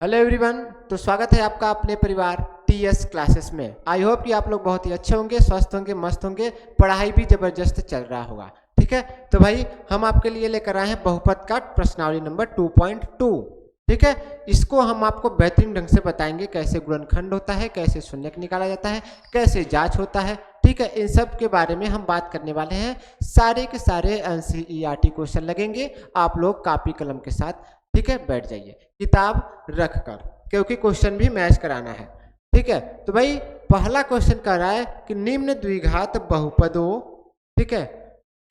Hello everyone. तो स्वागत है आपका अपने परिवार टीएस क्लासेस में। आई होप कि आप लोग बहुत ही अच्छे होंगे, स्वस्थ होंगे, मस्त होंगे, पढ़ाई भी जबरदस्त चल रहा होगा। ठीक है, तो भाई हम आपके लिए लेकर आए हैं बहुपद का प्रश्नावली नंबर 2.2। ठीक है, इसको हम आपको बेहतरीन ढंग से बताएंगे कैसे गुणनखंड होता है, कैसे शून्यक निकाला जाता है, कैसे जांच होता है। ठीक है, इन सब के बारे में हम बात करने वाले हैं। सारे के सारे एनसीईआरटी क्वेश्चन लगेंगे। आप लोग कॉपी कलम के साथ ठीक है बैठ जाइए, किताब रख कर, क्योंकि क्वेश्चन भी मैच कराना है। ठीक है, तो भाई पहला क्वेश्चन कह रहा है कि निम्न द्विघात बहुपदों ठीक है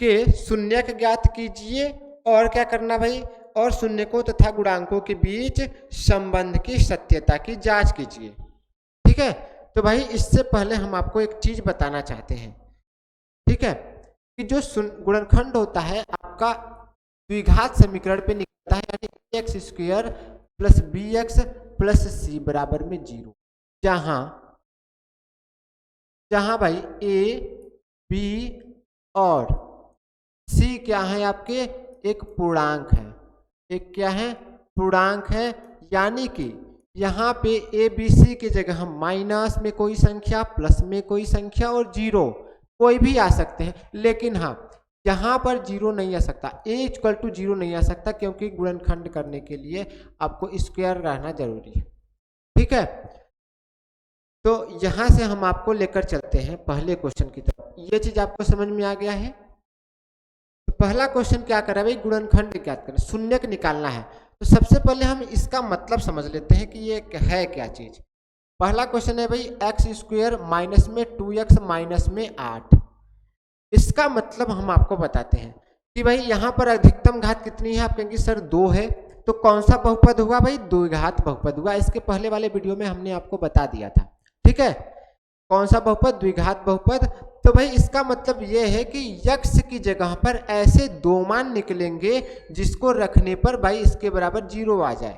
के शून्यक ज्ञात कीजिए और क्या करना भाई, और शून्यकों तथा गुणांकों के बीच संबंध की सत्यता की जांच कीजिए। ठीक है, तो भाई इससे पहले हम आपको एक चीज बताना चाहते हैं। ठीक है, कि जो गुणनखंड होता है आपका द्विघात समीकरण पे निकलता है, यानी X square plus B X plus C बराबर में 0। जहां जहां भाई ए बी और सी क्या है आपके, एक पूर्णांक है। एक क्या है, पूर्णांक है। यानी कि यहाँ पे ए बी सी की जगह हम माइनस में कोई संख्या, प्लस में कोई संख्या और 0 कोई भी आ सकते हैं। लेकिन हाँ, यहाँ पर 0 नहीं आ सकता, a इक्वल टू 0 नहीं आ सकता, क्योंकि गुणनखंड करने के लिए आपको स्क्वायर रहना जरूरी है। ठीक है, तो यहाँ से हम आपको लेकर चलते हैं पहले क्वेश्चन की तरफ। ये चीज आपको समझ में आ गया है। तो पहला क्वेश्चन क्या कर रहा है भाई, गुणनखंड ज्ञात करें, शून्यक निकालना है। तो सबसे पहले हम इसका मतलब समझ लेते हैं कि ये है क्या चीज। पहला क्वेश्चन है भाई एक्स स्क्वायर माइनस में 2x माइनस में 8। इसका मतलब हम आपको बताते हैं कि भाई यहाँ पर अधिकतम घात कितनी है। आप कहेंगे सर 2 है, तो कौन सा बहुपद हुआ भाई, द्विघात बहुपद हुआ। इसके पहले वाले वीडियो में हमने आपको बता दिया था। ठीक है, कौन सा बहुपद, द्विघात बहुपद। तो भाई इसका मतलब ये है कि यक्स की जगह पर ऐसे दो मान निकलेंगे जिसको रखने पर भाई इसके बराबर 0 आ जाए।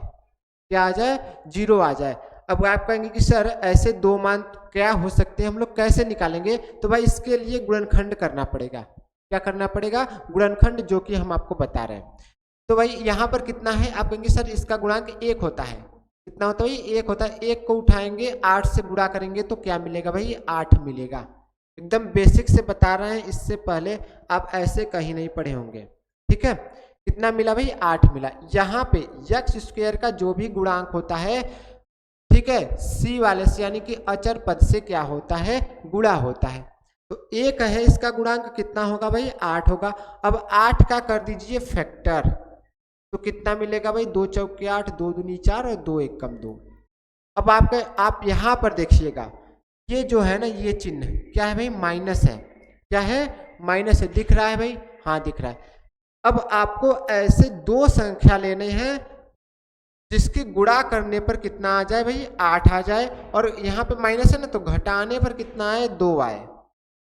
क्या आ जाए, 0 आ जाए। अब आप कहेंगे कि सर ऐसे दो मान क्या हो सकते हैं, हम लोग कैसे निकालेंगे। तो भाई इसके लिए गुणनखंड करना पड़ेगा। क्या करना पड़ेगा, गुणनखंड, जो कि हम आपको बता रहे हैं। तो भाई यहाँ पर कितना है, आप कहेंगे सर इसका गुणांक 1 होता है। कितना होता है भाई, 1 होता है। 1 को उठाएंगे 8 से गुणा करेंगे तो क्या मिलेगा भाई, 8 मिलेगा। एकदम बेसिक से बता रहे हैं, इससे पहले आप ऐसे कहीं नहीं पढ़े होंगे। ठीक है, कितना मिला भाई, 8 मिला। यहाँ पे एक्स स्क्वायर का जो भी गुणांक होता है, ठीक है, सी वाले से यानी कि अचर पद से क्या होता है, गुणा होता है। तो 1 है, इसका गुणांक कितना होगा भाई, 8 होगा। अब 8 का कर दीजिए फैक्टर, तो कितना मिलेगा भाई, 2 चौके 8, 2 दूनी 4 और 2 एक कम 2। अब आप यहाँ पर देखिएगा, ये जो है ना, ये चिन्ह क्या है भाई, माइनस है। क्या है, माइनस है। दिख रहा है भाई, हाँ दिख रहा है। अब आपको ऐसे दो संख्या लेने हैं जिसकी गुणा करने पर कितना आ जाए भाई, 8 आ जाए। और यहाँ पे माइनस है ना, तो घटाने पर कितना आए, 2 आए।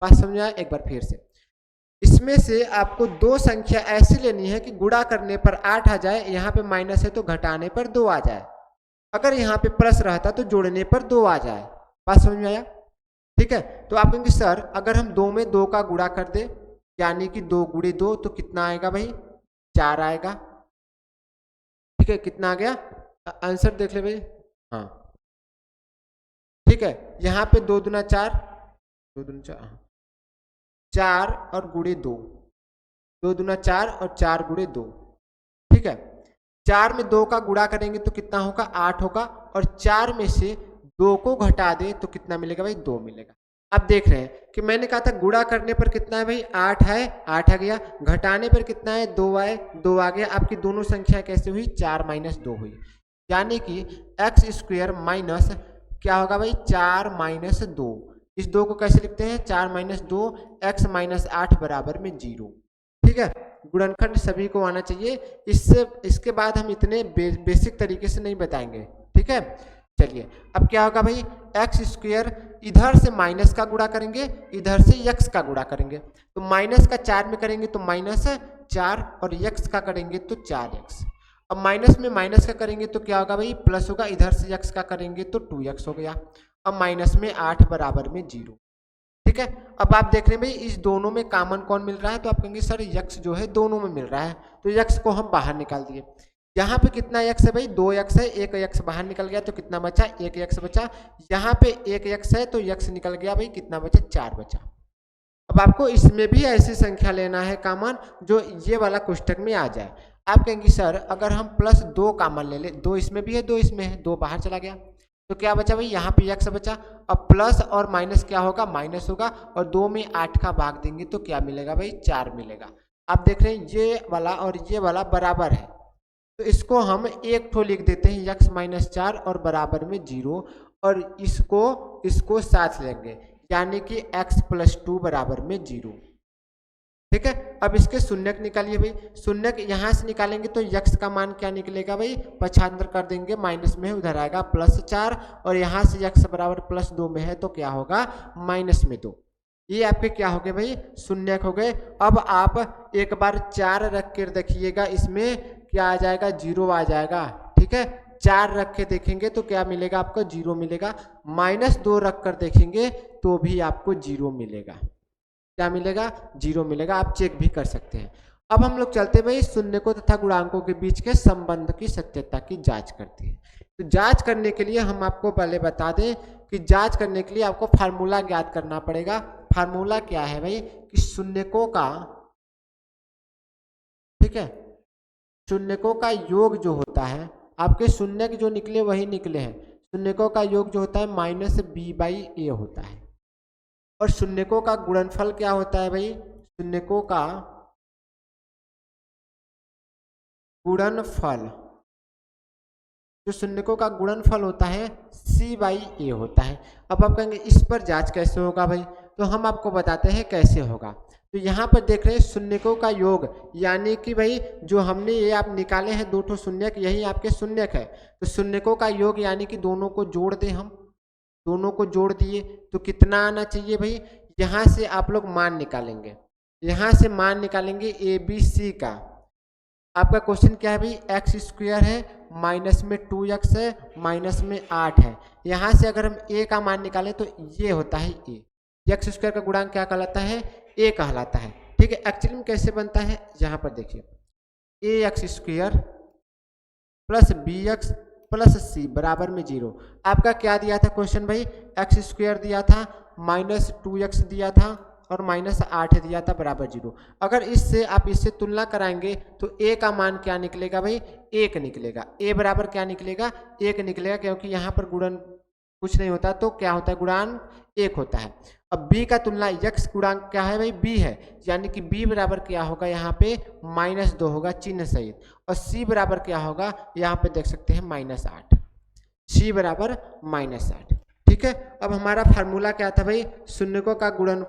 बात समझ आए, एक बार फिर से। इसमें से आपको दो संख्या ऐसी लेनी है कि गुणा करने पर 8 आ जाए, यहाँ पे माइनस है तो घटाने पर 2 आ जाए। अगर यहाँ पे प्लस रहता तो जोड़ने पर 2 आ जाए। बात समझ में आया। ठीक है, तो आप कहेंगे सर अगर हम 2 में 2 का गुणा कर दे, यानी कि 2 गुणे 2, तो कितना आएगा भाई, 4 आएगा। ठीक है, कितना आ गया, आंसर देख ले भाई। हाँ ठीक है, यहाँ पे 2 दूना 4, 2 दूना 4, 4 और गुणे 2, 2 दूना 4 और 4 गुणे 2। ठीक है, 4 में 2 का गुणा करेंगे तो कितना होगा, 8 होगा। और 4 में से 2 को घटा दे तो कितना मिलेगा भाई, 2 मिलेगा। अब देख रहे हैं कि मैंने कहा था गुणा करने पर कितना है भाई, 8 है, 8 आ गया। घटाने पर कितना है, 2 आए, 2 आ गया। आपकी दोनों संख्या कैसे हुई, 4 माइनस 2 हुई। यानी कि एक्स स्क्वायर माइनस क्या होगा भाई, 4 माइनस 2। इस 2 को कैसे लिखते हैं, 4 माइनस 2, एक्स माइनस 8 बराबर में 0। ठीक है, गुणनखंड सभी को आना चाहिए। इसके बाद हम इतने बेसिक तरीके से नहीं बताएंगे। ठीक है, चलिए अब क्या होगा भाई, एक्स स्क्वायर इधर से माइनस का गुणा करेंगे, इधर से यक्स का गुणा करेंगे। तो माइनस का 4 में करेंगे तो माइनस 4, और यक्स का करेंगे तो 4x। अब माइनस में माइनस का करेंगे तो क्या होगा भाई, प्लस होगा। इधर से यक्स का करेंगे तो 2x हो गया। अब माइनस में 8 बराबर में 0। ठीक है, अब आप देख रहे हैं भाई इस दोनों में कॉमन कौन मिल रहा है, तो आप कहेंगे सर यक्स जो है दोनों में मिल रहा है, तो यक्स को हम बाहर निकाल दिए। यहाँ पे कितना एक्स है भाई, 2x है, एक एक्स बाहर निकल गया तो कितना बचा, एक एक्स बचा। यहाँ पे एक एक्स है तो एक्स निकल गया भाई, कितना बचा, 4 बचा। अब आपको इसमें भी ऐसी संख्या लेना है कॉमन जो ये वाला कोष्टक में आ जाए। आप कहेंगे सर अगर हम +2 कॉमन ले ले, 2 इसमें भी है 2 इसमें है, 2 बाहर चला गया तो क्या बचा भाई, यहाँ पे एक्स बचा। अब प्लस और माइनस क्या होगा, माइनस होगा, और 2 में 8 का भाग देंगे तो क्या मिलेगा भाई, 4 मिलेगा। आप देख रहे हैं ये वाला और ये वाला बराबर है, तो इसको हम एक ठो लिख देते हैं x-4 और बराबर में 0, और इसको साथ लेंगे यानी कि x + 2 बराबर में 0। ठीक है, अब इसके शून्यक निकालिए भाई, शून्यक यहाँ से निकालेंगे तो x का मान क्या निकलेगा भाई, पक्षांतर कर देंगे, माइनस में उधर आएगा +4, और यहाँ से x बराबर +2 में है तो क्या होगा, -2। ये आपके क्या हो गए भाई, शून्यक हो गए। अब आप एक बार 4 रख कर देखिएगा, इसमें क्या आ जाएगा, 0 आ जाएगा। ठीक है, 4 रख के देखेंगे तो क्या मिलेगा आपको, 0 मिलेगा। -2 रख कर देखेंगे तो भी आपको 0 मिलेगा। क्या मिलेगा, 0 मिलेगा। आप चेक भी कर सकते हैं। अब हम लोग चलते भाई शून्यकों तथा गुणांकों के बीच के संबंध की सत्यता की जांच करते हैं। तो जांच करने के लिए हम आपको पहले बता दें कि जांच करने के लिए आपको फार्मूला ज्ञात करना पड़ेगा। फार्मूला क्या है भाई, कि शून्यकों का, ठीक है, शून्यकों का योग जो होता है, आपके शून्यक जो निकले वही निकले हैं, शून्यकों का योग जो होता है -b/a होता है। और शून्यकों का गुणनफल क्या होता है भाई, शून्यकों का गुणनफल, जो शून्यकों का गुणनफल होता है c/a होता है। अब आप कहेंगे इस पर जांच कैसे होगा भाई, तो हम आपको बताते हैं कैसे होगा। तो यहाँ पर देख रहे हैं शून्यकों का योग, यानी कि भाई जो हमने ये आप निकाले हैं 2 ठो शून्यक, यही आपके शून्यक है। तो शून्यकों का योग यानी कि दोनों को जोड़ दें, हम दोनों को जोड़ दिए तो कितना आना चाहिए भाई, यहाँ से आप लोग मान निकालेंगे, यहाँ से मान निकालेंगे ABC का। आपका क्वेश्चन क्या है भाई, x² है, माइनस में 2x है, माइनस में 8 है। यहाँ से अगर हम a का मान निकालें तो ये होता है a। x² का गुणांक क्या कहलाता है, a कहलाता है। ठीक है, एक्चुअली में कैसे बनता है, यहाँ पर देखिए, ax² + bx + c बराबर में 0। आपका क्या दिया था क्वेश्चन भाई, x² दिया था, -2x दिया था, और -8 दिया था, बराबर 0। अगर इससे आप इससे तुलना कराएंगे तो a का मान क्या निकलेगा भाई, 1 निकलेगा। a बराबर क्या निकलेगा, 1 निकलेगा, क्योंकि यहाँ पर गुणन कुछ नहीं होता तो क्या होता है, गुणांक 1 होता है। अब b का तुलना x गुणांक क्या है भाई, b है, यानी कि b बराबर क्या होगा, यहाँ पे -2 होगा चिन्ह सहित, और c बराबर क्या होगा, यहाँ पे देख सकते हैं -8, c बराबर -8। ठीक है, अब हमारा फार्मूला क्या था भाई, शून्यकों का गुणन,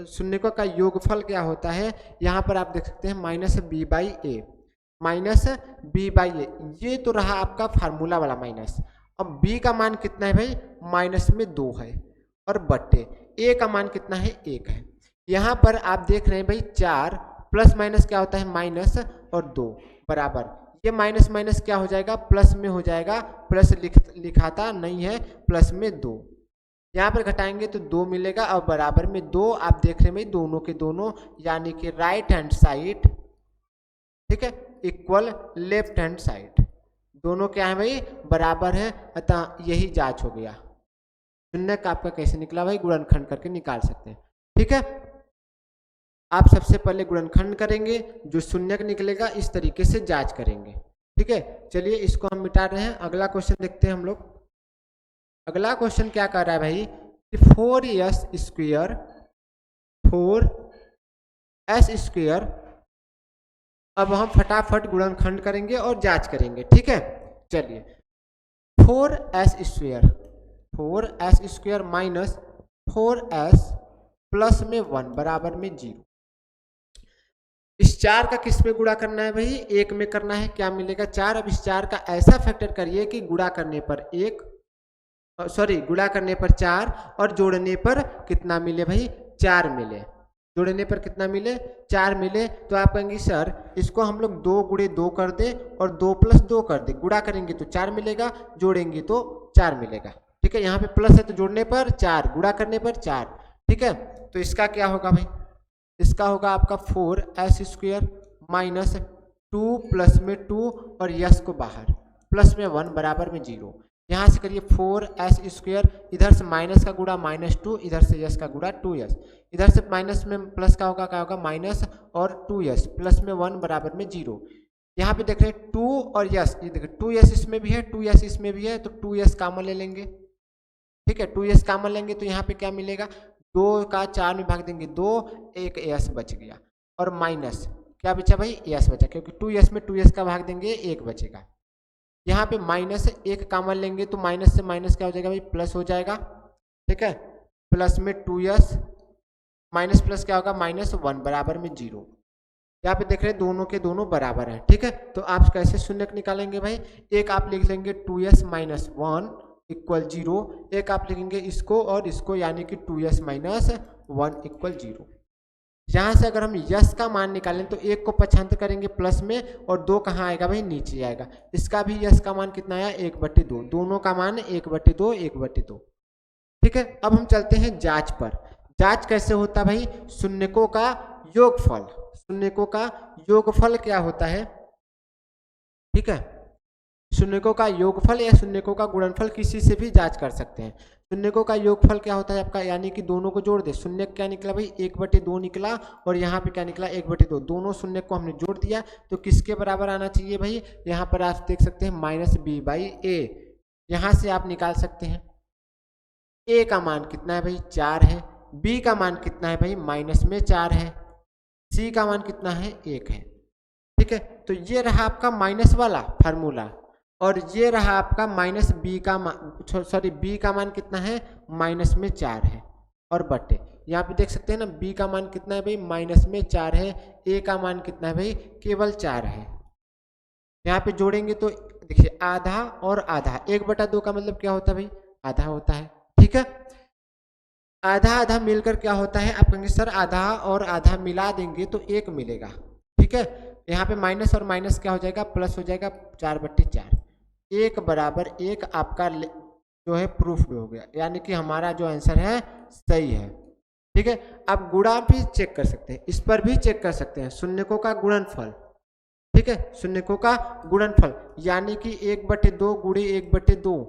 शून्यकों का योगफल क्या होता है, यहाँ पर आप देख सकते हैं -b/a, -b/a, ये तो रहा आपका फार्मूला वाला माइनस। अब b का मान कितना है भाई, -2 है, और बट्टे a का मान कितना है, 1 है। यहाँ पर आप देख रहे हैं भाई 4 प्लस माइनस क्या होता है, माइनस, और 2 बराबर, ये माइनस माइनस क्या हो जाएगा, प्लस में हो जाएगा, प्लस लिखाता नहीं है, प्लस में 2, यहाँ पर घटाएंगे तो 2 मिलेगा, और बराबर में 2। आप देख रहे हैं भाई दोनों के दोनों, यानी कि राइट हैंड साइड, ठीक है, इक्वल लेफ्ट हैंड साइड, दोनों क्या है भाई, बराबर है। अतः यही जांच हो गया। शून्यक आपका कैसे निकला भाई, गुणनखंड करके निकाल सकते हैं। ठीक है, आप सबसे पहले गुणनखंड करेंगे, जो शून्यक निकलेगा इस तरीके से जांच करेंगे। ठीक है, चलिए इसको हम मिटा रहे हैं। अगला क्वेश्चन देखते हैं हम लोग। अगला क्वेश्चन क्या कर रहा है भाई, 4s², अब हम फटाफट गुणनखंड करेंगे और जांच करेंगे। ठीक है, चलिए 4s² माइनस 4s प्लस में 1 बराबर में 0। इस 4 का किस में गुणा करना है भाई, 1 में करना है, क्या मिलेगा 4। अब इस 4 का ऐसा फैक्टर करिए कि गुणा करने पर 1, गुणा करने पर 4 और जोड़ने पर कितना मिले भाई, 4 मिले। जोड़ने पर कितना मिले, 4 मिले। तो आप कहेंगे सर इसको हम लोग 2 × 2 कर दे और 2 + 2 कर दे, गुणा करेंगे तो 4 मिलेगा, जोड़ेंगे तो 4 मिलेगा। ठीक है, यहाँ पे प्लस है तो जोड़ने पर 4, गुणा करने पर 4। ठीक है, तो इसका क्या होगा भाई, इसका होगा आपका 4s² माइनस 2 प्लस में 2 और यस को बाहर, प्लस में 1 बराबर में 0। यहाँ से करिए 4s², इधर से माइनस का गुणा -2, इधर से यस का गुणा 2s, इधर से माइनस में प्लस का होगा, क्या होगा माइनस और 2s, प्लस में 1 बराबर में 0। यहाँ पे देख रहे हैं 2 और यस, ये देखिए 2s इसमें भी है, 2s इसमें भी है, तो 2s कॉमन ले लेंगे। ठीक है, 2s कॉमन लेंगे तो यहाँ पे क्या मिलेगा, 2 का 4 में भाग देंगे 2, एक s बच गया, और माइनस क्या बचा भाई, s बचा, क्योंकि 2s में 2s का भाग देंगे 1 बचेगा। यहाँ पे माइनस 1 कॉमन लेंगे तो माइनस से माइनस क्या हो जाएगा भाई, प्लस हो जाएगा। ठीक है, प्लस में 2s, माइनस प्लस क्या होगा -1 बराबर में 0। यहाँ पे देख रहे हैं दोनों के दोनों बराबर हैं। ठीक है, तो आप कैसे शून्यक निकालेंगे भाई, एक आप लिख लेंगे 2s - 1 इक्वल 0, एक आप लिखेंगे इसको और इसको, यानी कि 2s - 1 इक्वल 0। यहाँ से अगर हम यस का मान निकालें तो एक को पछांतर करेंगे प्लस में, और 2 कहाँ आएगा भाई, नीचे आएगा। इसका भी यस का मान कितना आया, 1/2, दोनों का मान 1/2 1/2। ठीक है, अब हम चलते हैं जांच पर। जांच कैसे होता भाई, शून्यकों का योगफल, शून्यकों का योगफल क्या होता है। ठीक है, शून्यकों का योगफल या शून्यकों का गुणनफल किसी से भी जांच कर सकते हैं। शून्यकों का योगफल क्या होता है आपका, यानी कि दोनों को जोड़ दे। शून्यक क्या निकला भाई, 1/2 निकला, और यहाँ पे क्या निकला 1/2, दोनों शून्यक को हमने जोड़ दिया तो किसके बराबर आना चाहिए भाई, यहाँ पर आप देख सकते हैं -b/a। यहाँ से आप निकाल सकते हैं a का मान कितना है भाई, 4 है, b का मान कितना है भाई, -4 है, c का मान कितना है, 1 है। ठीक है, तो ये रहा आपका माइनस वाला फार्मूला, और ये रहा आपका -b का b का मान कितना है, -4 है, और बटे यहाँ पे देख सकते हैं ना, b का मान कितना है भाई, -4 है, a का मान कितना है भाई, केवल 4 है। यहाँ पे जोड़ेंगे तो देखिए आधा और आधा, 1/2 का मतलब क्या होता है भाई, आधा होता है। ठीक है, आधा आधा मिलकर क्या होता है, आप कहेंगे सर आधा और आधा मिला देंगे तो 1 मिलेगा। ठीक है, यहाँ पे माइनस और माइनस क्या हो जाएगा, प्लस हो जाएगा, 4/4, 1 बराबर 1 आपका जो है प्रूफ हो गया, यानी कि हमारा जो आंसर है सही है। ठीक है, आप गुणा भी चेक कर सकते हैं, इस पर भी चेक कर सकते हैं, शून्यकों का गुणनफल। ठीक है, शून्यकों का गुणनफल यानी कि 1/2 गुणे 1/2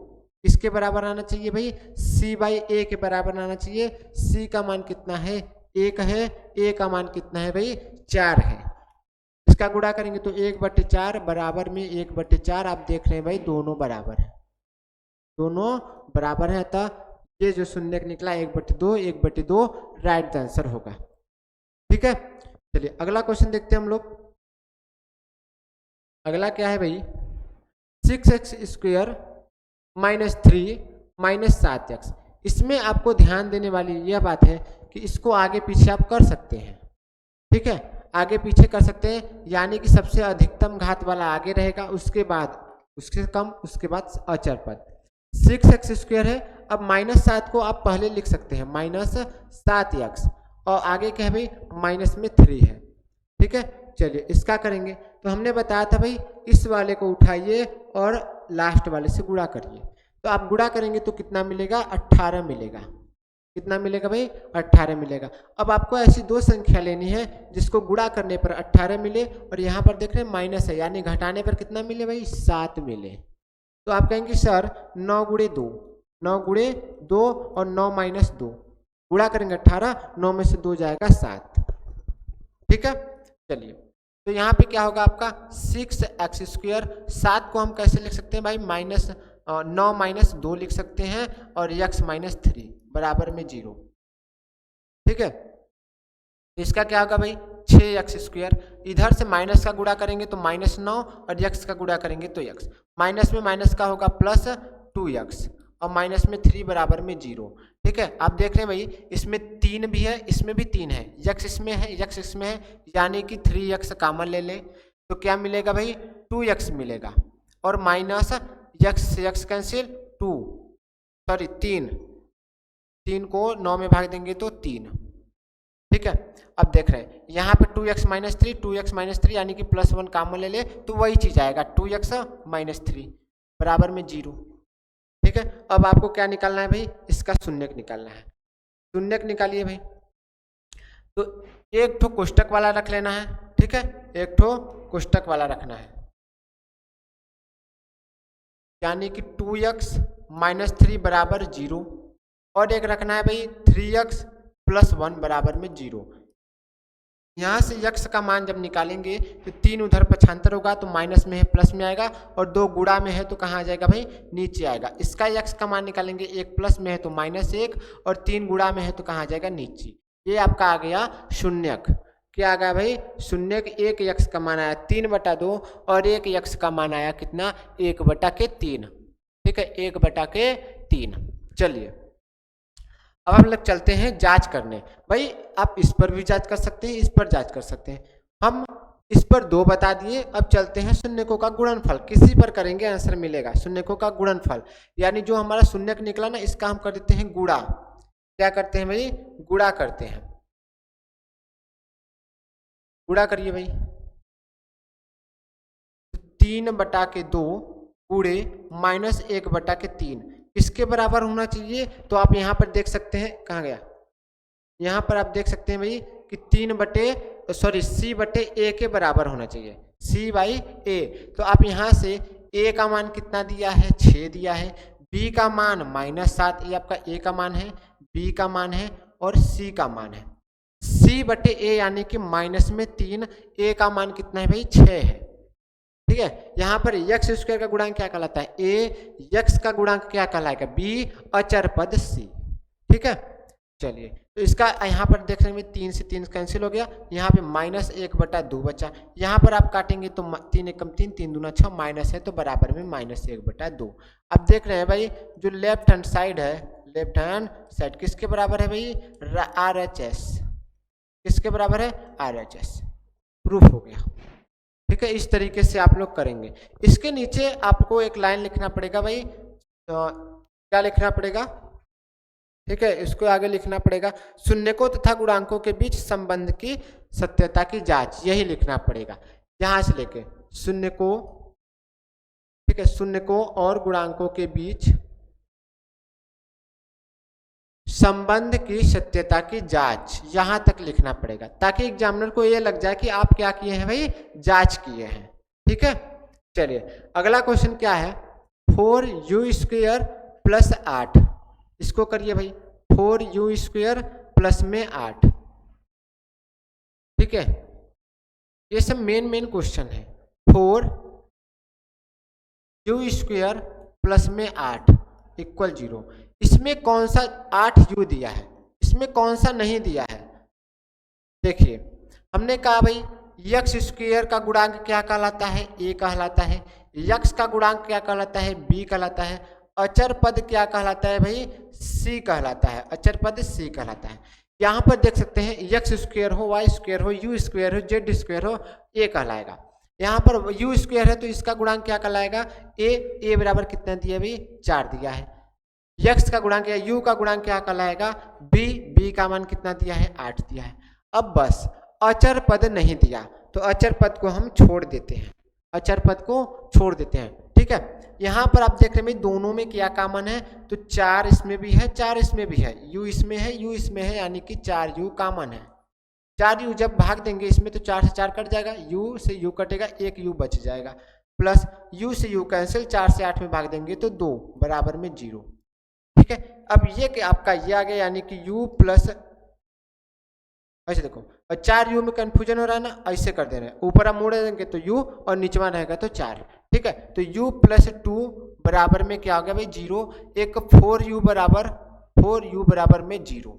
किसके बराबर आना चाहिए भाई, c/a के बराबर आना चाहिए। c का मान कितना है, 1 है, a का मान कितना है भाई, 4 है। इसका गुणा करेंगे तो 1/4 बराबर में 1/4, आप देख रहे हैं भाई दोनों बराबर है, दोनों बराबर है, अतः ये जो शून्यक निकला 1/2 1/2 राइट आंसर होगा। ठीक है, चलिए अगला क्वेश्चन देखते हैं हम लोग। अगला क्या है भाई, 6x² -3 -7x। इसमें आपको ध्यान देने वाली यह बात है कि इसको आगे पीछे आप कर सकते हैं। ठीक है, आगे पीछे कर सकते हैं, यानी कि सबसे अधिकतम घात वाला आगे रहेगा, उसके बाद उसके कम, उसके बाद अचर पद। 6x² है, अब -7 को आप पहले लिख सकते हैं -7x, और आगे क्या है भाई, -3 है। ठीक है, चलिए इसका करेंगे तो हमने बताया था भाई इस वाले को उठाइए और लास्ट वाले से गुणा करिए, तो आप गुणा करेंगे तो कितना मिलेगा, 18 मिलेगा। कितना मिलेगा भाई, 18 मिलेगा। अब आपको ऐसी दो संख्या लेनी है जिसको गुणा करने पर 18 मिले, और यहाँ पर देख रहे हैं माइनस है, यानी घटाने पर कितना मिले भाई, 7 मिले। तो आप कहेंगे सर 9 गुणे 2, 9 गुणे 2 और 9 - 2 गुणा करेंगे 18, 9 में से 2 जाएगा 7। ठीक है, चलिए तो यहाँ पे क्या होगा आपका 6x², 7 को हम कैसे लिख सकते हैं भाई, -9 - 2 लिख सकते हैं, और x - 3 बराबर में 0। ठीक है, इसका क्या होगा भाई 6x², इधर से माइनस का गुणा करेंगे तो -9, और x का गुणा करेंगे तो x, माइनस में माइनस का होगा +2x, और माइनस में 3 बराबर में 0। ठीक है, आप देख रहे हैं भाई इसमें 3 भी है, इसमें भी 3 है, x इसमें है, x इसमें है, यानी कि 3x कॉमन ले लें तो क्या मिलेगा भाई, 2x मिलेगा, और माइनस x से x कैंसिल, 3 को 9 में भाग देंगे तो 3। ठीक है, अब देख रहे हैं यहाँ पे 2x - 3 यानी कि +1 कॉमन ले ले तो वही चीज आएगा, 2x - 3 बराबर में 0। ठीक है, अब आपको क्या निकालना है भाई, इसका शून्यक निकालना है। शून्यक निकालिए भाई, तो एक ठो कोष्टक वाला रख लेना है, ठीक है, एक ठो कोष्टक वाला रखना है, यानी कि 2x माइनस 3 बराबर 0, और एक रखना है भाई 3x प्लस 1 बराबर में 0। यहाँ से x का मान जब निकालेंगे तो 3 उधर पक्षांतर होगा तो माइनस में है प्लस में आएगा, और 2 गुणा में है तो कहाँ आ जाएगा भाई, नीचे आएगा। इसका x का मान निकालेंगे, 1 प्लस में है तो -1, और 3 गुणा में है तो कहाँ आ जाएगा, नीचे। ये आपका आ गया शून्यक। क्या आ गया भाई, शून्यक। एक x का मान आया 3/2, और एक x का मान आया कितना, 1/3। ठीक है, 1/3। चलिए अब हम लोग चलते हैं जांच करने। भाई आप इस पर भी जांच कर सकते हैं, इस पर जांच कर सकते हैं। हम इस पर 2 बता दिए, अब चलते हैं शून्यकों का गुणनफल। किसी पर करेंगे आंसर मिलेगा, शून्यकों का गुणनफल, यानी जो हमारा शून्यक निकला ना, इसका हम कर देते हैं गुणा। क्या करते हैं भाई, गुणा करते हैं। गुणा करिए भाई, 3/2 गुणे -1/3 किसके बराबर होना चाहिए, तो आप यहाँ पर देख सकते हैं, कहाँ गया, यहाँ पर आप देख सकते हैं भाई कि C/A के बराबर होना चाहिए, C/A। तो आप यहाँ से A का मान कितना दिया है, 6 दिया है, B का मान -7, ये आपका A का मान है, B का मान है, और C का मान है। C/A यानी कि -3, A का मान कितना है भाई, 6 है। ठीक है, यहाँ पर x स्क्वायर का गुणांक क्या कहलाता है, a, x का गुणांक क्या कहलाएगा, b, अचर पद c। ठीक है, चलिए तो इसका यहाँ पर देख रहे हैं 3 से 3 कैंसिल हो गया, यहाँ पे -1/2 बचा। यहाँ पर आप काटेंगे तो 3 एकम 3, 3 दूना 6, माइनस है तो बराबर में -1/2। अब देख रहे हैं भाई जो लेफ्ट हैंड साइड है, लेफ्ट हैंड साइड किसके बराबर है भाई, RHS। किसके बराबर है, RHS। प्रूफ हो गया। ठीक है, इस तरीके से आप लोग करेंगे। इसके नीचे आपको एक लाइन लिखना पड़ेगा भाई, तो क्या लिखना पड़ेगा, ठीक है, इसको आगे लिखना पड़ेगा, शून्यकों तथा गुणांकों के बीच संबंध की सत्यता की जांच, यही लिखना पड़ेगा। यहाँ से लेके शून्यकों, ठीक है, शून्यकों और गुणांकों के बीच संबंध की सत्यता की जांच, यहां तक लिखना पड़ेगा, ताकि एग्जामिनर को ये लग जाए कि आप क्या किए हैं भाई, जांच किए हैं। ठीक है, चलिए अगला क्वेश्चन क्या है, 4u² प्लस 8, इसको करिए भाई, 4u² प्लस में 8। ठीक है, ये सब मेन क्वेश्चन है। 4u² प्लस में 8 इक्वल 0। इसमें कौन सा 8u दिया है, इसमें कौन सा नहीं दिया है। देखिए हमने कहा भाई x² का गुणांक क्या कहलाता है, a कहलाता है, x का गुणांक क्या कहलाता है, b कहलाता है, अचर पद क्या कहलाता है भाई, c कहलाता है, अचर पद c कहलाता है। यहाँ पर देख सकते हैं x² हो, y² हो, u² हो, z² हो, a कहलाएगा। यहाँ पर u² है तो इसका गुणांक क्या कहलाएगा, a बराबर कितना दिया भाई, 4 दिया है। x का गुणांक या u का गुणांक क्या कहलाएगा, b का मान कितना दिया है, 8 दिया है। अब बस अचर पद नहीं दिया तो अचर पद को हम छोड़ देते हैं, अचर पद को छोड़ देते हैं। ठीक है, यहाँ पर आप देख रहे हैं दोनों में क्या कॉमन है, तो 4 इसमें भी है, 4 इसमें भी है, u इसमें है, u इसमें है, यानी कि 4u कॉमन है। 4u जब भाग देंगे इसमें तो 4 से 4 कट जाएगा, u से u कटेगा, एक u बच जाएगा, प्लस u से u कैंसिल, 4 से 8 में भाग देंगे तो 2 बराबर में 0। ठीक है, अब ये कि आपका ये आ गया, यानी कि u प्लस, ऐसे देखो 4u में कंफ्यूजन हो रहा है ना, ऐसे कर दे रहे हैं, ऊपर आप मोड़ देंगे तो u और नीचवा रहेगा तो 4। ठीक है, तो u प्लस 2 बराबर में क्या हो गया भाई, 0। एक 4u बराबर में 0,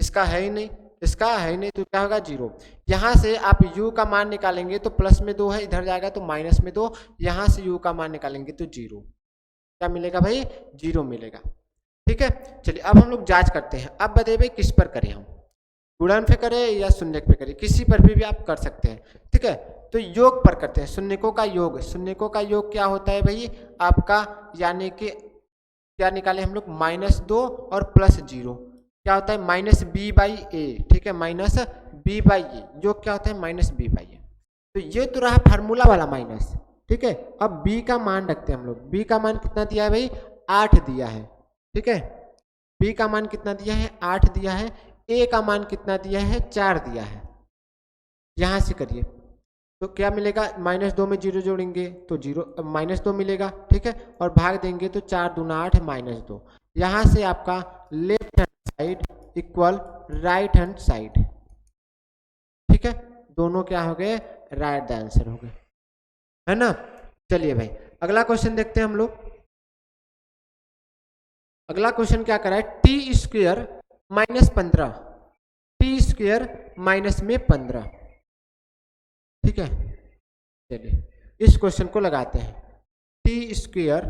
इसका है ही नहीं, इसका है ही नहीं, तो क्या होगा 0। यहाँ से आप u का मान निकालेंगे तो प्लस में 2 है, इधर जाएगा तो माइनस में 2, यहाँ से u का मान निकालेंगे तो 0। क्या मिलेगा भाई, 0 मिलेगा। ठीक है, चलिए अब हम लोग जांच करते हैं। अब बताइए भाई किस पर करें, हम गुणन पे करें या शून्यक पे करें, किसी पर भी आप कर सकते हैं। ठीक है, तो योग पर करते हैं, शून्यकों का योग। शून्यकों का योग क्या होता है भाई आपका, यानी कि क्या निकाले हम लोग, -2 और +0 क्या होता है, -b/a। ठीक है, -b/a, योग क्या होता है, -b/a। तो ये तो रहा फार्मूला वाला माइनस। ठीक है, अब b का मान रखते हैं हम लोग। b का मान कितना दिया है भाई, 8 दिया है। ठीक है, b का मान कितना दिया है, 8 दिया है। ए का मान कितना दिया है, 4 दिया है। यहाँ से करिए तो क्या मिलेगा, -2 में 0 जोड़ेंगे तो 0 -2 मिलेगा, ठीक है, और भाग देंगे तो 4 दूना 8 -2। यहाँ से आपका left hand side equal right hand side, ठीक है, दोनों क्या हो गए, राइट द आंसर हो गए, है ना। चलिए भाई अगला क्वेश्चन देखते हैं हम लोग। अगला क्वेश्चन क्या करा है, T square -15, T square minus में 15, ठीक है। चलिए इस क्वेश्चन को लगाते हैं, टी स्क्वेयर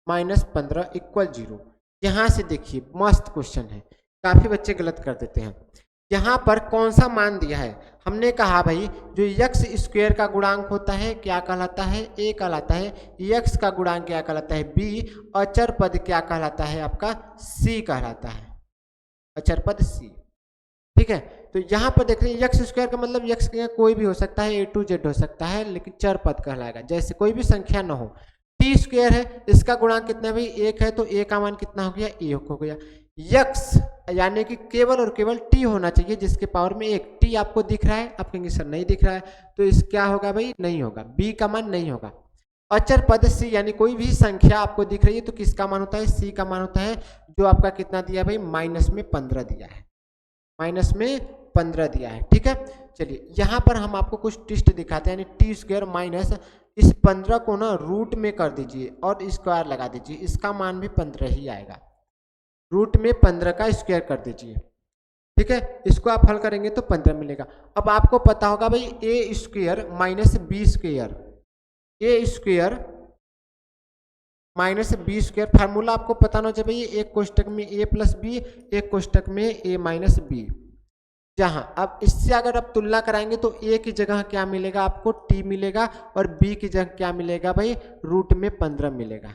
-15 इक्वल 0। यहाँ से देखिए मस्त क्वेश्चन है, काफी बच्चे गलत कर देते हैं। यहाँ पर कौन सा मान दिया है, हमने कहा भाई जो यक्स स्क्वायर का गुणांक होता है क्या कहलाता है, ए कहलाता है, यक्स का गुणांक क्या कहलाता है, बी, अचर पद क्या कहलाता है आपका, सी कहलाता है, अचर पद सी, ठीक है। तो यहाँ पर देख रहे हैं यक्स स्क्वायर का मतलब यक्स के कोई भी हो सकता है, ए टू जेड हो सकता है, लेकिन चर पद कहलाएगा, जैसे कोई भी संख्या न हो। टी स्क्वायर है, इसका गुणांक कितना है भाई, 1 है, तो ए का मान कितना हो गया, 1 हो गया। यक्स यानी कि केवल और केवल टी होना चाहिए जिसके पावर में 1, टी आपको दिख रहा है, आप कहेंगे सर नहीं दिख रहा है, तो इस क्या होगा भाई, नहीं होगा, बी का मान नहीं होगा। अचर पद सी यानी कोई भी संख्या आपको दिख रही है तो किसका मान होता है, सी का मान होता है, जो आपका कितना दिया भाई, -15 दिया है, -15 दिया है, ठीक है। चलिए यहाँ पर हम आपको कुछ ट्विस्ट दिखाते हैं, यानी टी स्क्वायर माइनस इस 15 को ना रूट में कर दीजिए और स्क्वायर लगा दीजिए, इसका मान भी 15 ही आएगा, रूट में 15 का स्क्वायर कर दीजिए, ठीक है। इसको आप हल करेंगे तो 15 मिलेगा। अब आपको पता होगा भाई A square minus B square, A square minus B square, formula आपको पता ना चाहिए भाई, एक कोष्टक में ए प्लस बी, एक कोष्टक में ए माइनस बी। जहां अब इससे अगर आप तुलना कराएंगे तो ए की जगह क्या मिलेगा आपको, टी मिलेगा, और बी की जगह क्या मिलेगा भाई, रूट में 15 मिलेगा,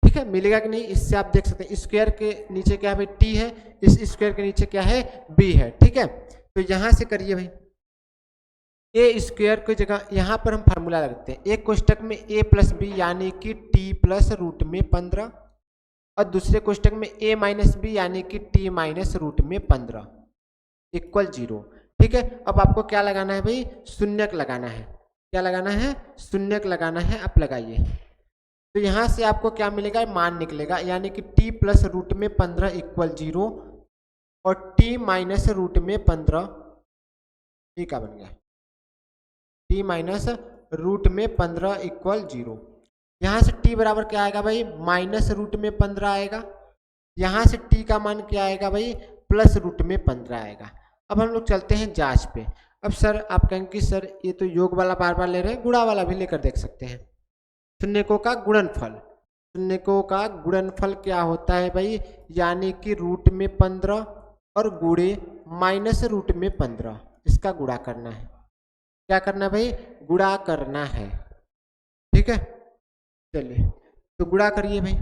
ठीक है, मिलेगा कि नहीं, इससे आप देख सकते हैं स्क्वायर के नीचे क्या है भाई, टी है, इस स्क्वायर के नीचे क्या है, बी है, ठीक है। तो यहां से करिए भाई, ए स्क्वायर की जगह यहाँ पर हम फार्मूला लगाते हैं, एक कोष्टक में ए प्लस बी यानी कि टी प्लस रूट में 15, और दूसरे कोष्टक में ए माइनस बी यानी कि टी माइनस रूट में 15 इक्वल 0, ठीक है। अब आपको क्या लगाना है भाई, शून्यक लगाना है, क्या लगाना है, शून्यक लगाना है, आप लगाइए। तो यहाँ से आपको क्या मिलेगा, मान निकलेगा, यानी कि t प्लस रूट में 15 इक्वल 0 और t माइनस रूट में 15, ये क्या बन गया, t माइनस रूट में 15 इक्वल 0। यहाँ से t बराबर क्या आएगा भाई, माइनस रूट में 15 आएगा, यहाँ से t का मान क्या आएगा भाई, प्लस रूट में 15 आएगा। अब हम लोग चलते हैं जांच पे। अब सर आप कहेंगे कि सर ये तो योग वाला बार बार ले रहे हैं, गुणा वाला भी लेकर देख सकते हैं। शून्यकों का गुणनफल, शून्यकों का गुणनफल क्या होता है भाई, यानी कि रूट में 15 और गुणे माइनस रूट में 15, इसका गुणा करना है, क्या करना है भाई, गुणा करना है, ठीक है। चलिए तो गुणा करिए भाई,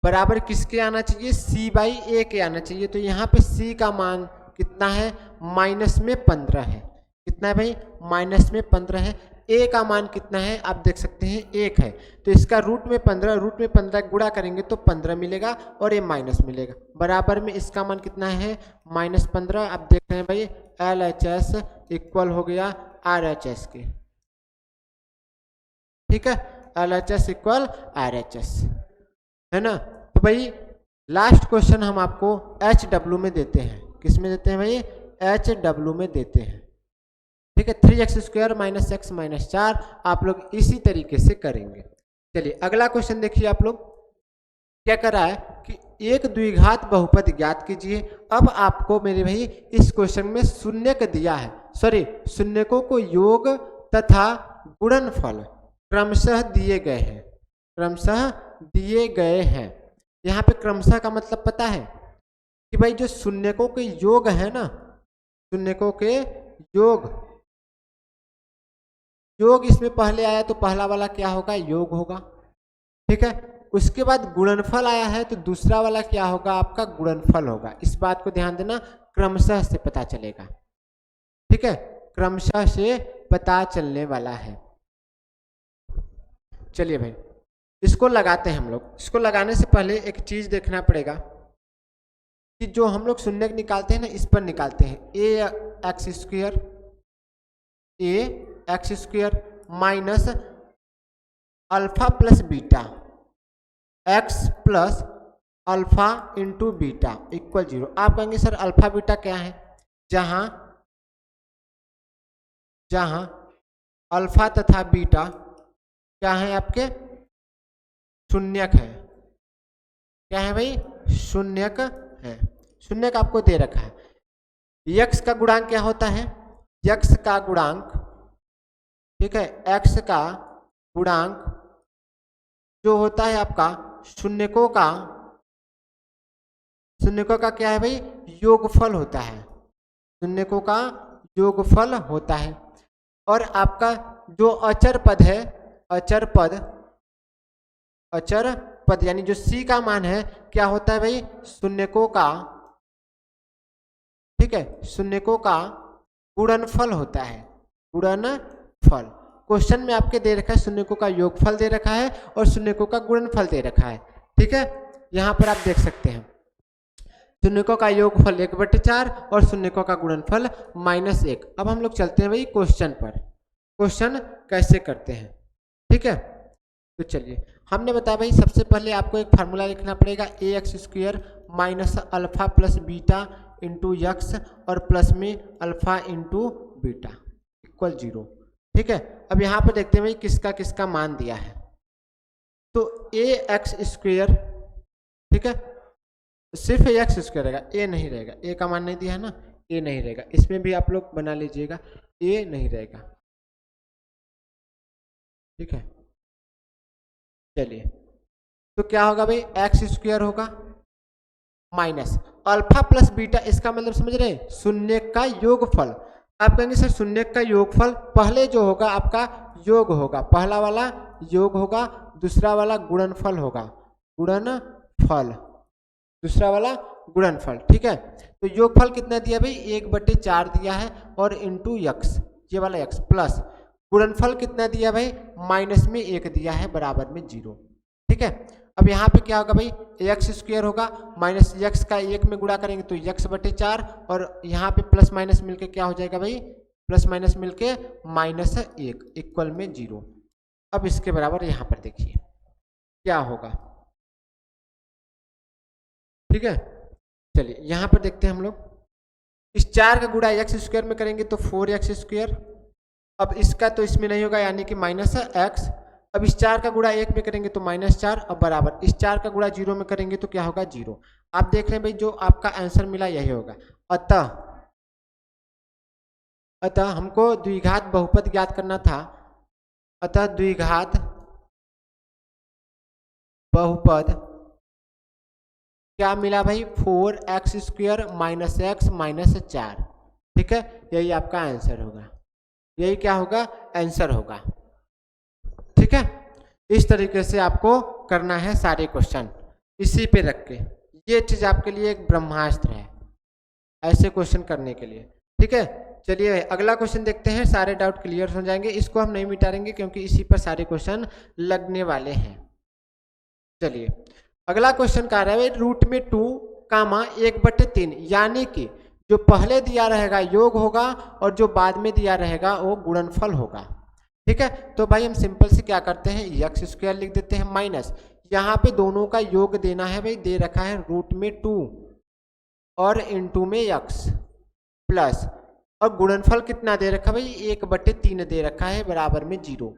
बराबर किसके आना चाहिए, c बाई ए के आना चाहिए। तो यहाँ पे c का मान कितना है, माइनस में 15 है, कितना है भाई, माइनस में 15 है। a का मान कितना है, आप देख सकते हैं 1 है, तो इसका रूट में 15, रूट में 15 गुणा करेंगे तो 15 मिलेगा और ये माइनस मिलेगा, बराबर में इसका मान कितना है, -15। आप देख रहे हैं भाई LHS इक्वल हो गया RHS के, ठीक है, LHS इक्वल RHS, है ना। तो भाई लास्ट क्वेश्चन हम आपको HW में देते हैं, किस में देते हैं भाई, HW में देते हैं, ठीक है। 3x² माइनस x माइनस 4 आप लोग इसी तरीके से करेंगे। चलिए अगला क्वेश्चन देखिए, आप लोग क्या कर रहा है कि एक द्विघात बहुपद ज्ञात कीजिए। अब आपको मेरे भाई इस क्वेश्चन में शून्यक दिया है, सॉरी शून्यकों को योग तथा गुणनफल क्रमशः दिए गए हैं, क्रमशः दिए गए हैं। यहाँ पे क्रमशः का मतलब पता है कि भाई जो शून्यकों के योग है ना, शून्यकों के योग, योग इसमें पहले आया तो पहला वाला क्या होगा, योग होगा, ठीक है। उसके बाद गुणनफल आया है तो दूसरा वाला क्या होगा, आपका गुणनफल होगा। इस बात को ध्यान देना, क्रमशः से पता चलेगा, ठीक है, क्रमशः से पता चलने वाला है। चलिए भाई इसको लगाते हैं हम लोग। इसको लगाने से पहले एक चीज देखना पड़ेगा कि जो हम लोग शून्य निकालते हैं ना, इस पर निकालते हैं A X square minus alpha plus beta X plus alpha into beta equal 0। आप कहेंगे सर अल्फा बीटा क्या है? जहां जहां अल्फा तथा बीटा क्या है आपके? शून्यक है। क्या है भाई? शून्यक है। शून्यक आपको दे रखा है। यक्स का गुणांक क्या होता है? यक्स का गुणांक, ठीक है, एक्स का गुणांक जो होता है आपका शून्यकों का क्या है भाई? योगफल होता है। शून्यकों का योगफल होता है। और आपका जो अचर पद है, अचर पद यानी जो सी का मान है, क्या होता है भाई? शून्यकों का, ठीक है, शून्यकों का गुणनफल होता है। गुणनफल क्वेश्चन में आपके दे रखा है, शून्यकों का योगफल दे रखा है और शून्यकों का गुणनफल दे रखा है। ठीक है, यहाँ पर आप देख सकते हैं शून्यकों का योगफल 1/4 और शून्यकों का गुणनफल -1। अब हम लोग चलते हैं भाई क्वेश्चन पर। क्वेश्चन कैसे करते हैं, ठीक है। तो चलिए, हमने बताया भाई सबसे पहले आपको एक फार्मूला लिखना पड़ेगा, ax² minus alpha plus beta into x और प्लस में अल्फा इंटू बीटा इक्वल 0। ठीक है, अब यहाँ पर देखते हैं भाई किसका किसका मान दिया है। तो ax², ठीक है, सिर्फ x² रहेगा, a नहीं रहेगा, a का मान नहीं दिया है ना, a नहीं रहेगा। इसमें भी आप लोग बना लीजिएगा, a नहीं रहेगा। ठीक है, चलिए, तो क्या होगा भाई? x² होगा माइनस अल्फा प्लस बीटा, इसका मतलब समझ रहे हैं, शून्य का योगफल। आप कहेंगे सर शून्य का योगफल पहले जो होगा आपका योग होगा, पहला वाला योग होगा, दूसरा वाला गुणनफल होगा, गुणनफल, दूसरा वाला गुणनफल। ठीक है, तो योगफल कितना दिया भाई? 1/4 दिया है और इंटू यक्स, ये वाला यक्स, प्लस गुणनफल कितना दिया भाई? -1 दिया है, बराबर में 0। ठीक है, अब यहाँ पे क्या होगा भाई? x² होगा माइनस यक्स का 1 में गुणा करेंगे तो x/4 और यहाँ पे प्लस माइनस मिलके क्या हो जाएगा भाई? प्लस माइनस मिलके -1 इक्वल में 0। अब इसके बराबर यहाँ पर देखिए क्या होगा। ठीक है, चलिए यहाँ पर देखते हैं हम लोग। इस 4 का गुणा x² में करेंगे तो 4x²। अब इसका तो इसमें नहीं होगा यानी कि -x। अब इस 4 का गुणा 1 में करेंगे तो -4 और बराबर इस 4 का गुणा 0 में करेंगे तो क्या होगा? 0। आप देख रहे हैं भाई जो आपका आंसर मिला यही होगा। अतः हमको द्विघात बहुपद ज्ञात करना था। अतः द्विघात बहुपद क्या मिला भाई? 4x² minus x minus 4। ठीक है, यही आपका आंसर होगा, यही क्या होगा? आंसर होगा। ठीक है, इस तरीके से आपको करना है सारे क्वेश्चन, इसी पे रख के। ये चीज आपके लिए एक ब्रह्मास्त्र है ऐसे क्वेश्चन करने के लिए। ठीक है, चलिए अगला क्वेश्चन देखते हैं, सारे डाउट क्लियर हो जाएंगे। इसको हम नहीं मिटाएंगे क्योंकि इसी पर सारे क्वेश्चन लगने वाले हैं। चलिए अगला क्वेश्चन कह रहा है रूट में 2, 1/3, यानी कि जो पहले दिया रहेगा योग होगा और जो बाद में दिया रहेगा वो गुणनफल होगा। ठीक है, तो भाई हम सिंपल से क्या करते हैं, x² लिख देते हैं माइनस, यहाँ पे दोनों का योग देना है भाई, दे रखा है रूट में 2 और इंटू में x प्लस, और गुणनफल कितना दे रखा है भाई? 1/3 दे रखा है, बराबर में 0।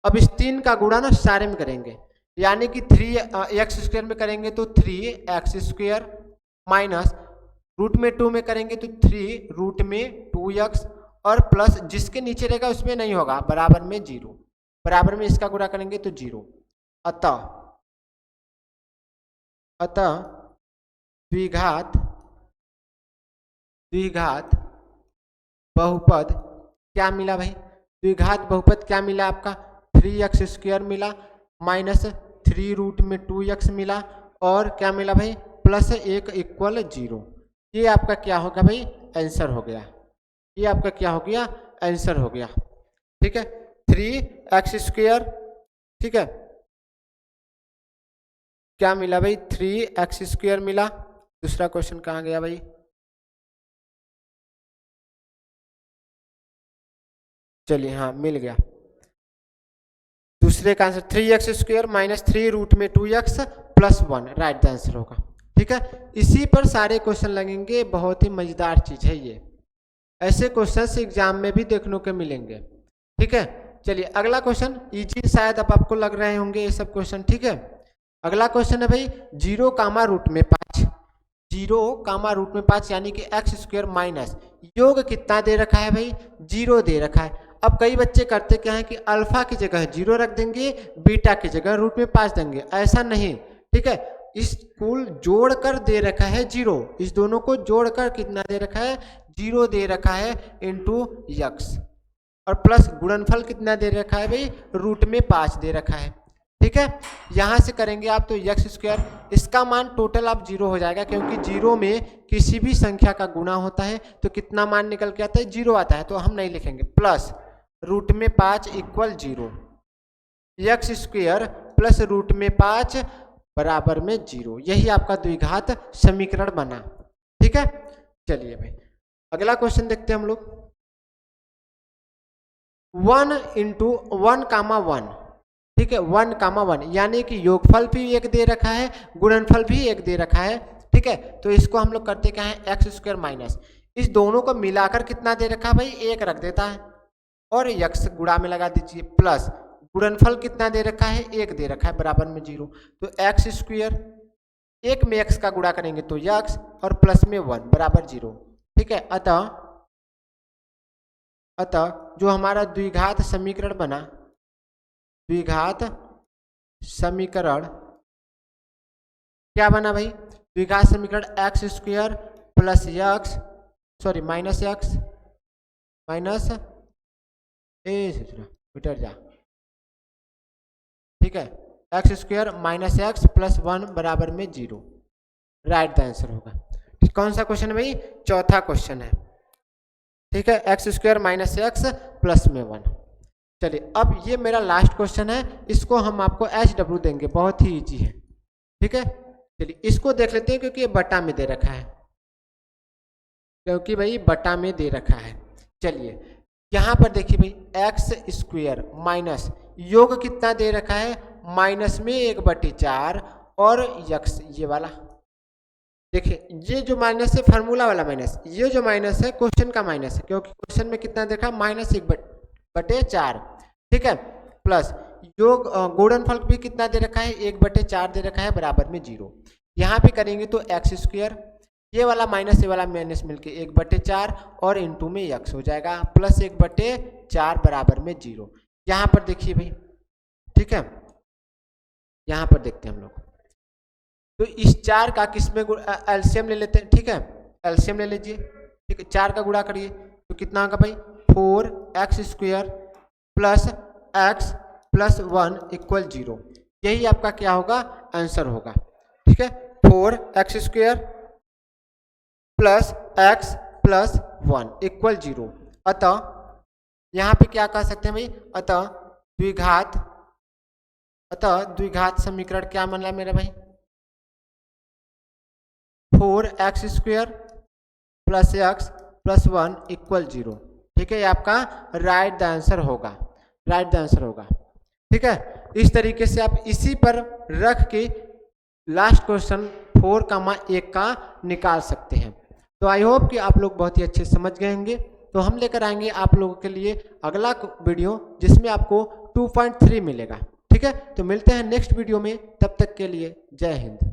अब इस 3 का गुणा ना सारे में करेंगे, यानी कि 3x² में करेंगे तो 3x² माइनस रूट में 2 में करेंगे तो 3 रूट में 2x और प्लस जिसके नीचे रहेगा उसमें नहीं होगा, बराबर में 0। बराबर में इसका गुणा करेंगे तो 0। अतः द्विघात बहुपद क्या मिला भाई? द्विघात बहुपद क्या मिला आपका? 3x² मिला माइनस 3 रूट में 2x मिला और क्या मिला भाई? +1 इक्वल 0। ये आपका क्या होगा भाई? आंसर हो गया। ये आपका क्या हो गया? आंसर हो गया। ठीक है, 3x², ठीक है, क्या मिला भाई 3x² मिला। दूसरा क्वेश्चन कहाँ गया भाई, चलिए हाँ मिल गया। दूसरे का आंसर 3x² माइनस 3 रूट में 2x प्लस 1 राइट आंसर होगा। ठीक है, इसी पर सारे क्वेश्चन लगेंगे, बहुत ही मजेदार चीज है ये। ऐसे क्वेश्चंस एग्जाम में भी देखने को मिलेंगे। ठीक है, चलिए अगला क्वेश्चन इजी शायद अब आपको लग रहे होंगे ये सब क्वेश्चन। ठीक है, अगला क्वेश्चन है भाई 0 कामा रूट में 5, 0 कामा रूट में 5 यानी कि x² माइनस योग कितना दे रखा है भाई 0 दे रखा है। अब कई बच्चे करते क्या है कि अल्फा की जगह 0 रख देंगे, बीटा की जगह रूट में 5 देंगे, ऐसा नहीं। ठीक है, इस कुल जोड़कर दे रखा है 0, इस दोनों को जोड़कर कितना दे रखा है 0 दे रखा है इंटू यक्स, और प्लस गुणनफल कितना दे रखा है भाई रूट में 5 दे रखा है। ठीक है, यहां से करेंगे आप तो x², इसका मान टोटल आप 0 हो जाएगा, क्योंकि 0 में किसी भी संख्या का गुणा होता है तो कितना मान निकल के आता है 0 आता है, तो हम नहीं लिखेंगे। प्लस रूट में 5 इक्वल 0, x² प्लस रूट में 5 बराबर में 0, यही आपका द्विघात समीकरण बना। ठीक है, चलिए भाई अगला क्वेश्चन देखते हैं हम लोग। 1 इंटू 1 कामा 1, ठीक है 1 कामा 1 यानी कि योगफल भी एक दे रखा है, गुणनफल भी एक दे रखा है। ठीक है, तो इसको हम लोग करते क्या है x² माइनस, इस दोनों को मिलाकर कितना दे रखा है भाई 1 रख देता है, और यक्स गुणा में लगा दीजिए, प्लस गुणनफल कितना दे रखा है 1 दे रखा है बराबर में 0, तो x², 1 में x का गुणा करेंगे तो यक्स, और प्लस में 1 बराबर 0। ठीक है, अतः जो हमारा द्विघात समीकरण बना, द्विघात समीकरण क्या बना भाई, द्विघात समीकरण x² plus x sorry minus x minus metre जा, ठीक है x² माइनस एक्स प्लस 1 बराबर में 0 राइट आंसर होगा। कौन सा क्वेश्चन है भाई, चौथा क्वेश्चन है। ठीक है, x² माइनस एक्स प्लस में 1। चलिए अब ये मेरा लास्ट क्वेश्चन है, इसको हम आपको HW देंगे, बहुत ही इजी है। ठीक है, चलिए इसको देख लेते हैं, क्योंकि ये बटा में दे रखा है, क्योंकि भाई बटा में दे रखा है। चलिए यहाँ पर देखिए भाई x² माइनस योग कितना दे रखा है माइनस में 1/4 और यक्स ये वाला, देखिए ये जो माइनस है फार्मूला वाला माइनस, ये जो माइनस है क्वेश्चन का माइनस है, क्योंकि क्वेश्चन में कितना देखा माइनस 1/4। ठीक है, प्लस योग गुणनफल भी कितना दे रखा है 1/4 दे रखा है बराबर में 0। यहाँ पे करेंगे तो x², ये वाला माइनस ये वाला माइनस मिलके 1/4 और इंटू में यक्स हो जाएगा, प्लस 1/4 बराबर में 0। यहाँ पर देखिए भाई, ठीक है यहाँ पर देखते हैं हम लोग, तो इस 4 का किस में एलसीएम ले लेते हैं। ठीक है, एलसीएम ले लीजिए, ठीक है 4 का गुणा करिए तो कितना होगा भाई 4x² plus x plus 1 equal 0, यही आपका क्या होगा आंसर होगा। ठीक है, 4x² plus x plus 1 equal 0। अतः यहाँ पे क्या कह सकते हैं भाई, अतः द्विघात समीकरण क्या बना मेरा भाई 4x² plus x plus 1 equal 0। ठीक है, ये आपका राइट आंसर होगा, राइट आंसर होगा। ठीक है, इस तरीके से आप इसी पर रख के लास्ट क्वेश्चन 4,1 का निकाल सकते हैं। तो आई होप कि आप लोग बहुत ही अच्छे समझ गए होंगे। तो हम लेकर आएंगे आप लोगों के लिए अगला वीडियो, जिसमें आपको 2.3 मिलेगा। ठीक है, तो मिलते हैं नेक्स्ट वीडियो में, तब तक के लिए जय हिंद।